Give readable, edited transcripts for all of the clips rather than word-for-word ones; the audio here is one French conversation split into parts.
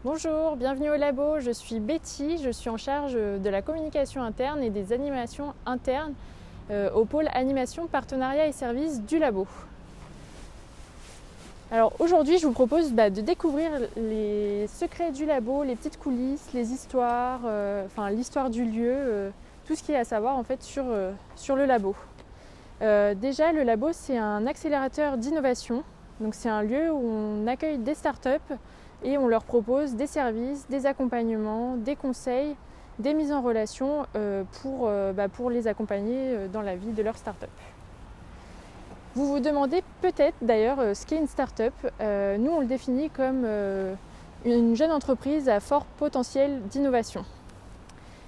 Bonjour, bienvenue au labo, je suis Betty, je suis en charge de la communication interne et des animations internes au pôle animation, partenariat et services du labo. Alors aujourd'hui je vous propose de découvrir les secrets du labo, les petites coulisses, les histoires, l'histoire du lieu, tout ce qu'il y a à savoir en fait sur le labo. Déjà le labo c'est un accélérateur d'innovation, donc c'est un lieu où on accueille des startups et on leur propose des services, des accompagnements, des conseils, des mises en relation pour les accompagner dans la vie de leur start-up. Vous vous demandez peut-être d'ailleurs ce qu'est une start-up. Nous on le définit comme une jeune entreprise à fort potentiel d'innovation.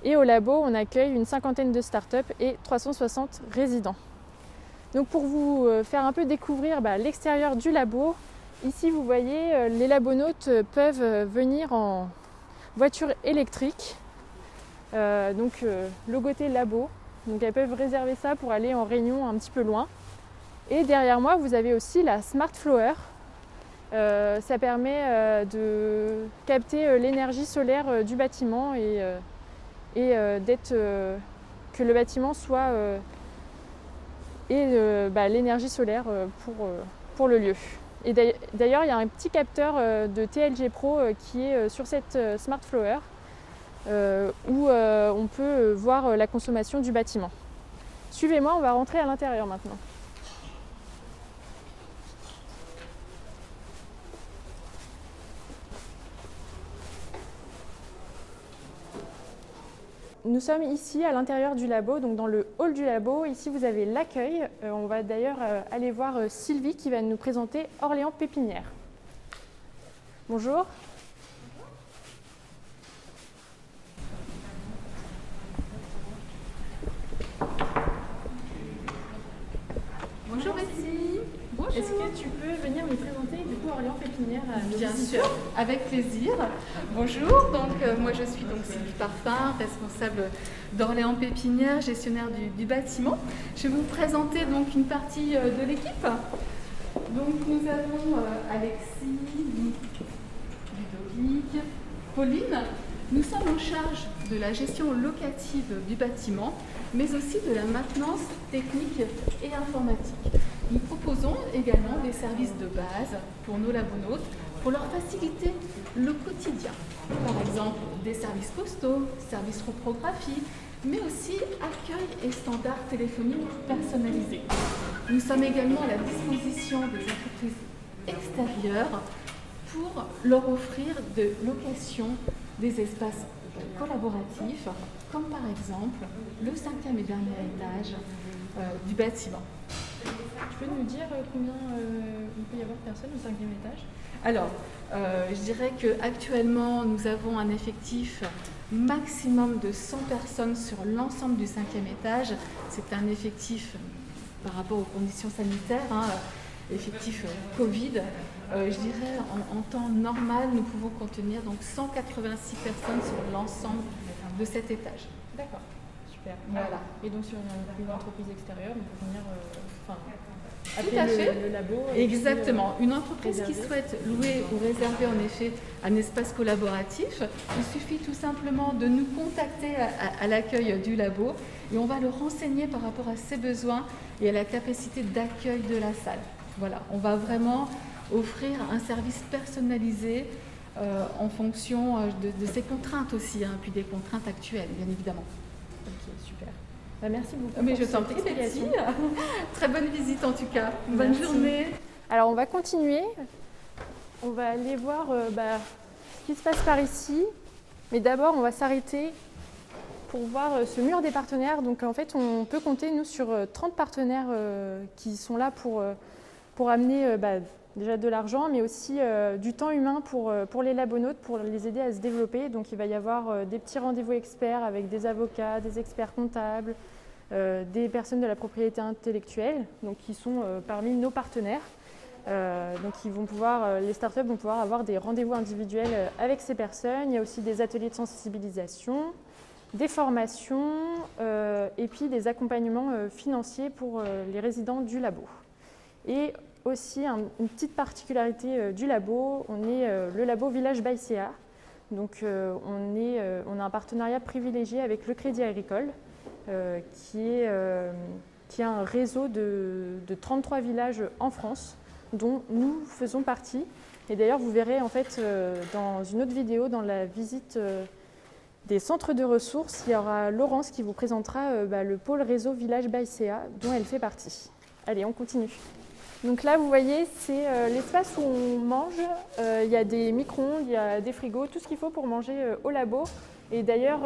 Et au labo on accueille une cinquantaine de start-up et 360 résidents. Donc pour vous faire un peu découvrir l'extérieur du labo, ici vous voyez les labonautes peuvent venir en voiture électrique, logoté labo, donc elles peuvent réserver ça pour aller en réunion un petit peu loin. Et derrière moi vous avez aussi la Smart Flower, ça permet de capter l'énergie solaire du bâtiment et que le bâtiment soit l'énergie solaire pour le lieu. Et d'ailleurs, il y a un petit capteur de TLG Pro qui est sur cette Smart Flower où on peut voir la consommation du bâtiment. Suivez-moi, on va rentrer à l'intérieur maintenant. Nous sommes ici à l'intérieur du labo, donc dans le hall du labo. Ici vous avez l'accueil. On va d'ailleurs aller voir Sylvie qui va nous présenter Orléans Pépinière. Bonjour. Bonjour Betty. Bonjour. Est-ce que tu peux venir nous présenter du coup Orléans Pépinière à nos Bien visiteurs ? sûr, avec plaisir. Bonjour, moi je suis donc Sylvie Parfin, responsable d'Orléans Pépinière, gestionnaire du bâtiment. Je vais vous présenter donc une partie de l'équipe. Donc nous avons Alexis, Ludovic, Pauline. Nous sommes en charge de la gestion locative du bâtiment, mais aussi de la maintenance technique et informatique. Nous proposons également des services de base pour nos labonautes, pour leur faciliter le quotidien. Par exemple, des services postaux, services reprographie, mais aussi accueil et standards téléphoniques personnalisés. Nous sommes également à la disposition des entreprises extérieures pour leur offrir de location des espaces collaboratifs, comme par exemple le 5e et dernier étage du bâtiment. Tu peux nous dire combien il peut y avoir de personnes au 5e étage ? Alors, je dirais qu'actuellement, nous avons un effectif maximum de 100 personnes sur l'ensemble du 5e étage. C'est un effectif par rapport aux conditions sanitaires, effectif Covid. Je dirais en temps normal, nous pouvons contenir donc 186 personnes sur l'ensemble de cet étage. D'accord, super. Voilà. Et donc sur une entreprise extérieure, on peut venir Tout à fait. le labo. Exactement. Une entreprise qui réserver. souhaite louer ou réserver en effet un espace collaboratif, il suffit tout simplement de nous contacter à l'accueil du labo et on va le renseigner par rapport à ses besoins et à la capacité d'accueil de la salle. Voilà, on va vraiment offrir un service personnalisé en fonction de ses contraintes aussi, puis des contraintes actuelles, bien évidemment. Ok, super. Merci beaucoup. Mais pour je t'en cette prie, Betty. explication. Très bonne visite en tout cas. Bonne Merci. journée. Alors on va continuer. On va aller voir ce qui se passe par ici. Mais d'abord, on va s'arrêter pour voir ce mur des partenaires. Donc en fait, on peut compter nous sur 30 partenaires qui sont là pour amener déjà de l'argent, mais aussi du temps humain pour les labonautes, pour les aider à se développer. Donc il va y avoir des petits rendez-vous experts avec des avocats, des experts comptables, des personnes de la propriété intellectuelle, donc qui sont parmi nos partenaires. Donc les startups vont pouvoir avoir des rendez-vous individuels avec ces personnes. Il y a aussi des ateliers de sensibilisation, des formations et puis des accompagnements financiers pour les résidents du labo. Et aussi une petite particularité du labo, on est le labo Village by CA. Donc on a un partenariat privilégié avec le Crédit Agricole, qui est un réseau de 33 villages en France, dont nous faisons partie. Et d'ailleurs, vous verrez en fait dans une autre vidéo, dans la visite des centres de ressources, il y aura Laurence qui vous présentera le pôle réseau Village Baïséa, dont elle fait partie. Allez, on continue. Donc là, vous voyez, c'est l'espace où on mange. Il y a des micro-ondes, il y a des frigos, tout ce qu'il faut pour manger au labo. Et d'ailleurs,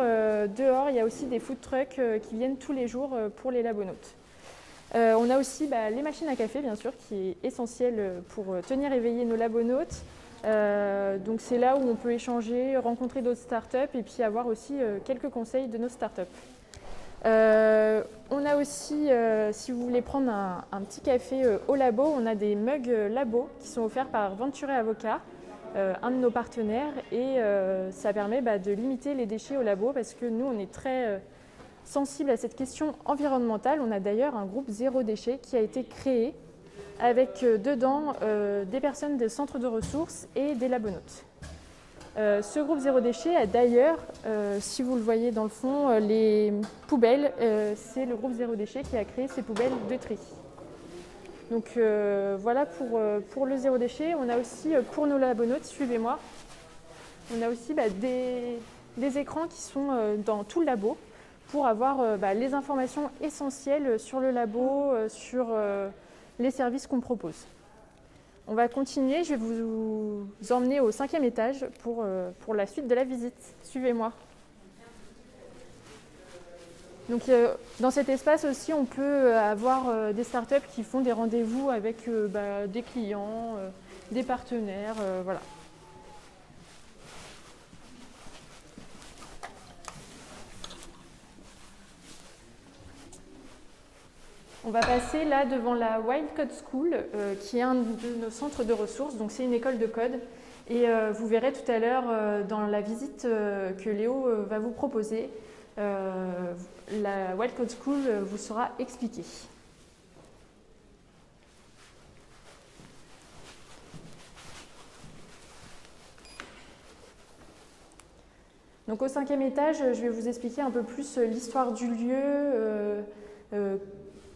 dehors, il y a aussi des food trucks qui viennent tous les jours pour les labonautes. On a aussi les machines à café, bien sûr, qui est essentielle pour tenir éveillés nos labonautes. Donc c'est là où on peut échanger, rencontrer d'autres startups et puis avoir aussi quelques conseils de nos startups. On a aussi, si vous voulez prendre un petit café au labo, on a des mugs labo qui sont offerts par Venture Avocat, un de nos partenaires, et ça permet de limiter les déchets au labo parce que nous on est très sensible à cette question environnementale. On a d'ailleurs un groupe zéro déchet qui a été créé avec dedans des personnes des centres de ressources et des labonautes. Ce groupe zéro déchet a d'ailleurs, si vous le voyez dans le fond, les poubelles, c'est le groupe zéro déchet qui a créé ces poubelles de tri. Donc voilà pour le zéro déchet. On a aussi pour nos labonautes, suivez-moi, on a aussi des écrans qui sont dans tout le labo pour avoir les informations essentielles sur le labo, sur les services qu'on propose. On va continuer, je vais vous emmener au 5e étage pour la suite de la visite. Suivez-moi. Donc, dans cet espace aussi, on peut avoir des startups qui font des rendez-vous avec des clients, des partenaires, voilà. On va passer là devant la Wild Code School, qui est un de nos centres de ressources. Donc c'est une école de code. Et vous verrez tout à l'heure dans la visite que Léo va vous proposer, la Wild Code School vous sera expliquée. Donc au 5e étage, je vais vous expliquer un peu plus l'histoire du lieu,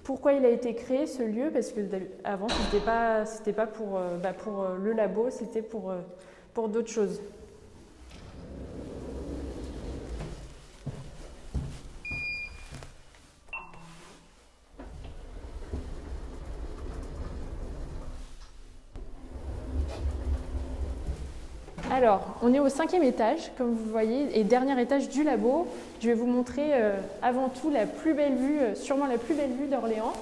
pourquoi il a été créé ce lieu, parce que avant c'était pas pour le labo, c'était pour d'autres choses. Alors, on est au 5e étage, comme vous voyez, et dernier étage du labo. Je vais vous montrer avant tout la plus belle vue, sûrement la plus belle vue d'Orléans.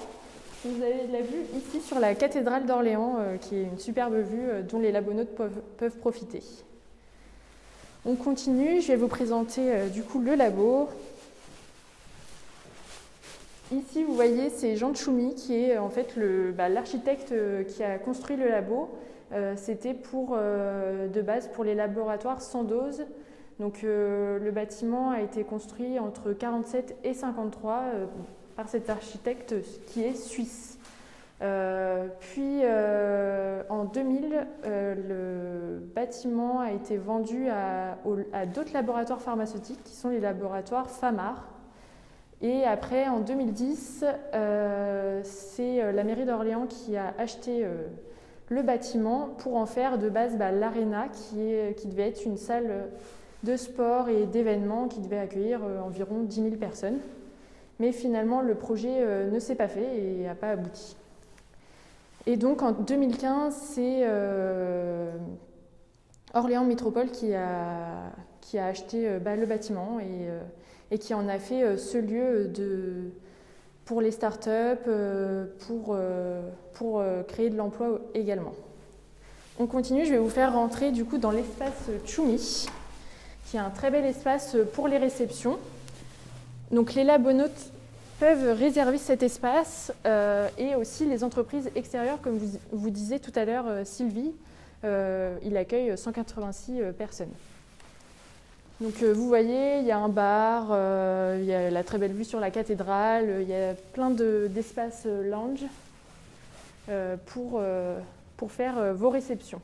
Vous avez la vue ici sur la cathédrale d'Orléans, qui est une superbe vue dont les labonautes peuvent profiter. On continue, je vais vous présenter du coup le labo. Ici, vous voyez, c'est Jean Tchoumi qui est en fait l'architecte qui a construit le labo. C'était de base pour les laboratoires sans dose. Donc le bâtiment a été construit entre 1947 et 1953 par cet architecte qui est suisse. Puis en 2000, le bâtiment a été vendu à d'autres laboratoires pharmaceutiques qui sont les laboratoires Famar. Et après, en 2010, c'est la mairie d'Orléans qui a acheté le bâtiment pour en faire de base l'Arena qui devait être une salle de sport et d'événements qui devait accueillir environ 10 000 personnes. Mais finalement, le projet ne s'est pas fait et n'a pas abouti. Et donc en 2015, c'est Orléans Métropole qui a acheté le bâtiment et qui en a fait ce lieu pour les startups, pour créer de l'emploi également. On continue, je vais vous faire rentrer du coup dans l'espace Tchoumi, qui est un très bel espace pour les réceptions. Donc les labonautes peuvent réserver cet espace et aussi les entreprises extérieures, comme vous disiez tout à l'heure Sylvie, il accueille 186 personnes. Donc vous voyez, il y a un bar, il y a la très belle vue sur la cathédrale, il y a plein d'espaces lounge pour faire vos réceptions.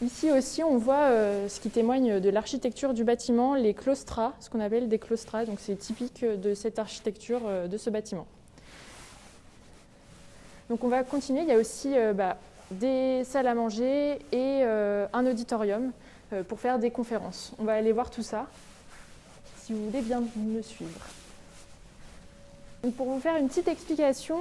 Ici aussi, on voit ce qui témoigne de l'architecture du bâtiment, les claustras, ce qu'on appelle des claustras. Donc c'est typique de cette architecture de ce bâtiment. Donc on va continuer. Il y a aussi des salles à manger et un auditorium pour faire des conférences. On va aller voir tout ça, si vous voulez bien me suivre. Donc pour vous faire une petite explication,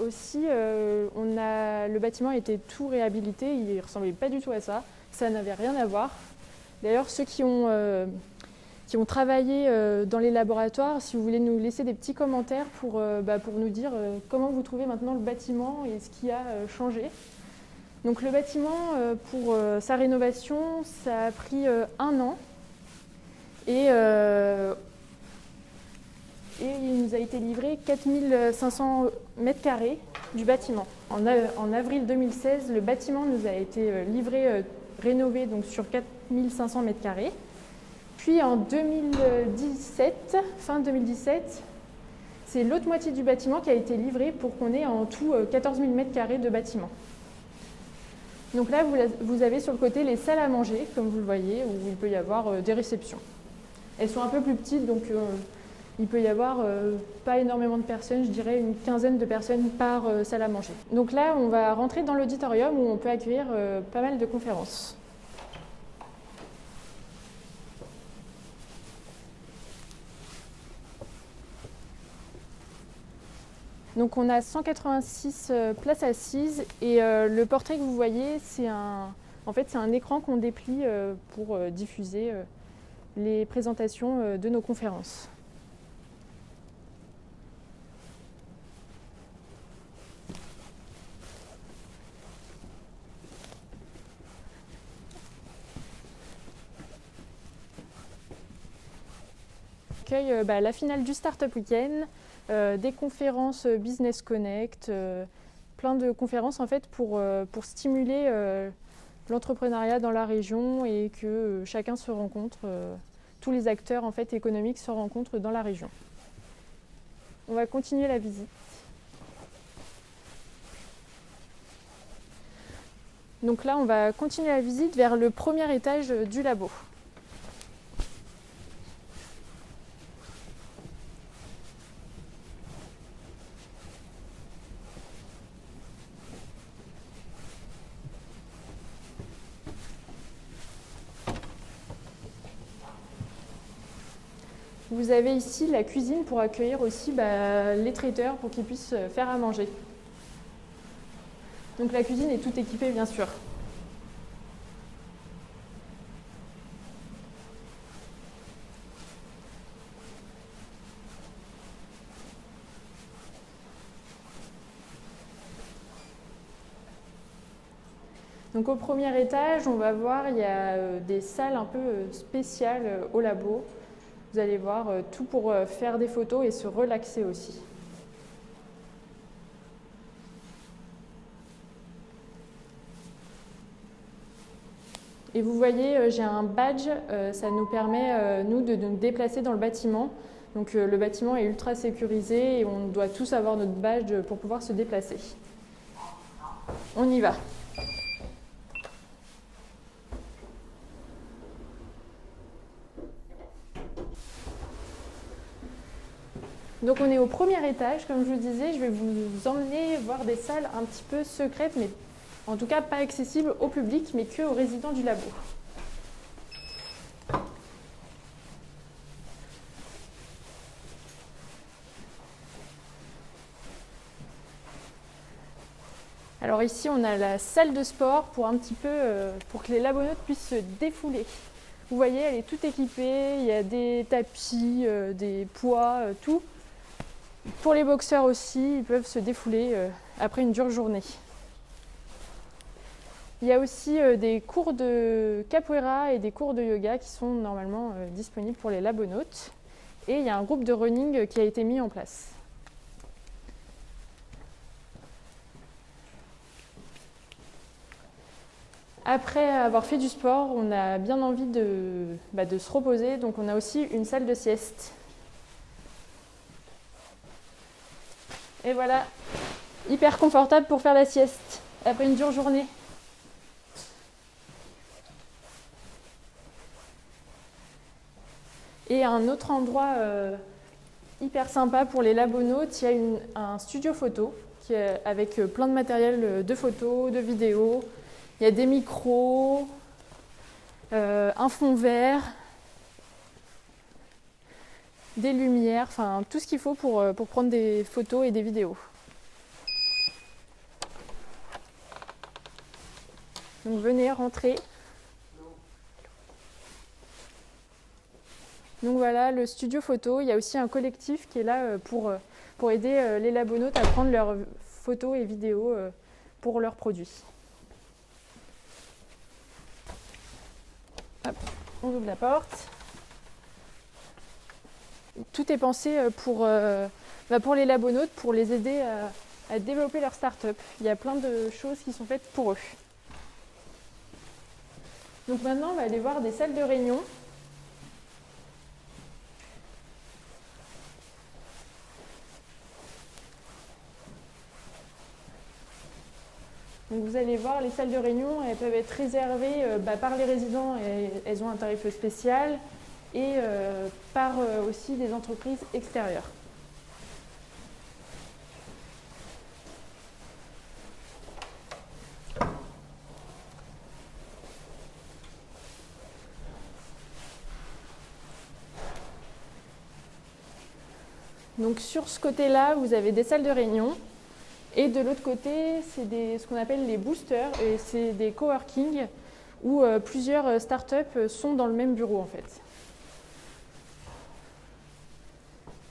aussi, le bâtiment était tout réhabilité, il ne ressemblait pas du tout à ça, ça n'avait rien à voir. D'ailleurs, ceux qui ont travaillé dans les laboratoires, si vous voulez nous laisser des petits commentaires pour nous dire comment vous trouvez maintenant le bâtiment et ce qui a changé. Donc le bâtiment, pour sa rénovation, ça a pris 1 an et il nous a été livré 4500 m² du bâtiment. En avril 2016, le bâtiment nous a été livré, rénové donc sur 4500 m². Puis en 2017, fin 2017, c'est l'autre moitié du bâtiment qui a été livrée pour qu'on ait en tout 14 000 m² de bâtiment. Donc là, vous avez sur le côté les salles à manger, comme vous le voyez, où il peut y avoir des réceptions. Elles sont un peu plus petites, donc il peut y avoir pas énormément de personnes, je dirais une quinzaine de personnes par salle à manger. Donc là, on va rentrer dans l'auditorium où on peut accueillir pas mal de conférences. Donc on a 186 places assises et le portrait que vous voyez, c'est un écran qu'on déplie pour diffuser les présentations de nos conférences. La finale du Startup Weekend, des conférences Business Connect, plein de conférences en fait pour stimuler l'entrepreneuriat dans la région et que chacun se rencontre, tous les acteurs en fait économiques se rencontrent dans la région. On va continuer la visite. Donc là, on va continuer la visite vers le premier étage du labo. Vous avez ici la cuisine pour accueillir aussi les traiteurs pour qu'ils puissent faire à manger. Donc la cuisine est toute équipée bien sûr. Donc au premier étage, on va voir, il y a des salles un peu spéciales au labo. Vous allez voir tout pour faire des photos et se relaxer aussi. Et vous voyez, j'ai un badge, ça nous permet, nous, de nous déplacer dans le bâtiment. Donc le bâtiment est ultra sécurisé et on doit tous avoir notre badge pour pouvoir se déplacer. On y va. Donc on est au premier étage, comme je vous disais, je vais vous emmener voir des salles un petit peu secrètes, mais en tout cas pas accessibles au public, mais que aux résidents du labo. Alors ici on a la salle de sport pour pour que les labonautes puissent se défouler. Vous voyez, elle est toute équipée, il y a des tapis, des poids, tout. Pour les boxeurs aussi, ils peuvent se défouler après une dure journée. Il y a aussi des cours de capoeira et des cours de yoga qui sont normalement disponibles pour les labonautes. Et il y a un groupe de running qui a été mis en place. Après avoir fait du sport, on a bien envie de se reposer, donc on a aussi une salle de sieste. Et voilà, hyper confortable pour faire la sieste après une dure journée. Et un autre endroit hyper sympa pour les labonautes, il y a un studio photo avec plein de matériel de photos, de vidéos. Il y a des micros, un fond vert, des lumières, enfin tout ce qu'il faut pour prendre des photos et des vidéos. Donc venez, rentrez. Donc voilà, le studio photo. Il y a aussi un collectif qui est là pour aider les labonautes à prendre leurs photos et vidéos pour leurs produits. Hop, on ouvre la porte. Tout est pensé pour les labonautes, pour les aider à développer leur start-up. Il y a plein de choses qui sont faites pour eux. Donc maintenant, on va aller voir des salles de réunion. Donc vous allez voir, les salles de réunion, elles peuvent être réservées par les résidents et elles ont un tarif spécial et par aussi des entreprises extérieures. Donc sur ce côté-là, vous avez des salles de réunion. Et de l'autre côté, c'est ce qu'on appelle les boosters, et c'est des coworking où plusieurs startups sont dans le même bureau en fait.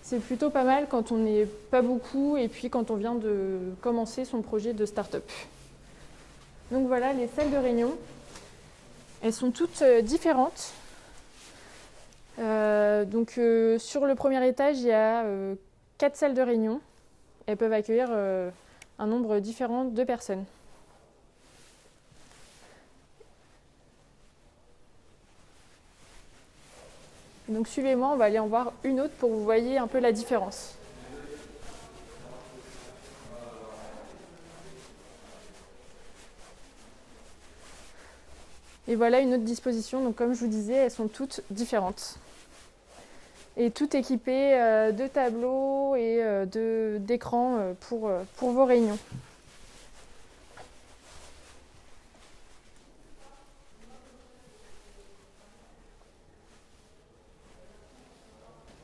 C'est plutôt pas mal quand on n'est pas beaucoup et puis quand on vient de commencer son projet de start-up. Donc voilà, les salles de réunion, elles sont toutes différentes. Sur le premier étage, il y a 4 salles de réunion. Elles peuvent accueillir un nombre différent de personnes. Donc suivez-moi, on va aller en voir une autre pour que vous voyez un peu la différence. Et voilà une autre disposition, donc comme je vous disais, elles sont toutes différentes. Et tout équipé de tableaux et d'écrans pour vos réunions.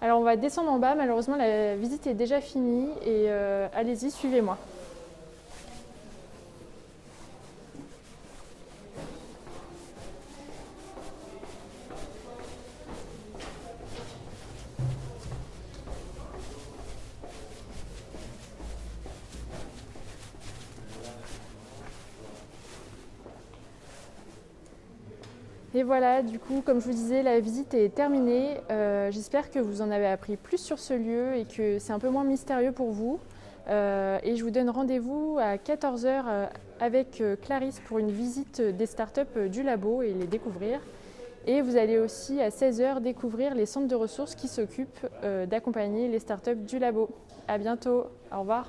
Alors on va descendre en bas, malheureusement la visite est déjà finie et allez-y, suivez-moi. Et voilà, du coup, comme je vous disais, la visite est terminée. J'espère que vous en avez appris plus sur ce lieu et que c'est un peu moins mystérieux pour vous. Et je vous donne rendez-vous à 14h avec Clarisse pour une visite des startups du labo et les découvrir. Et vous allez aussi à 16h découvrir les centres de ressources qui s'occupent d'accompagner les startups du labo. À bientôt, au revoir.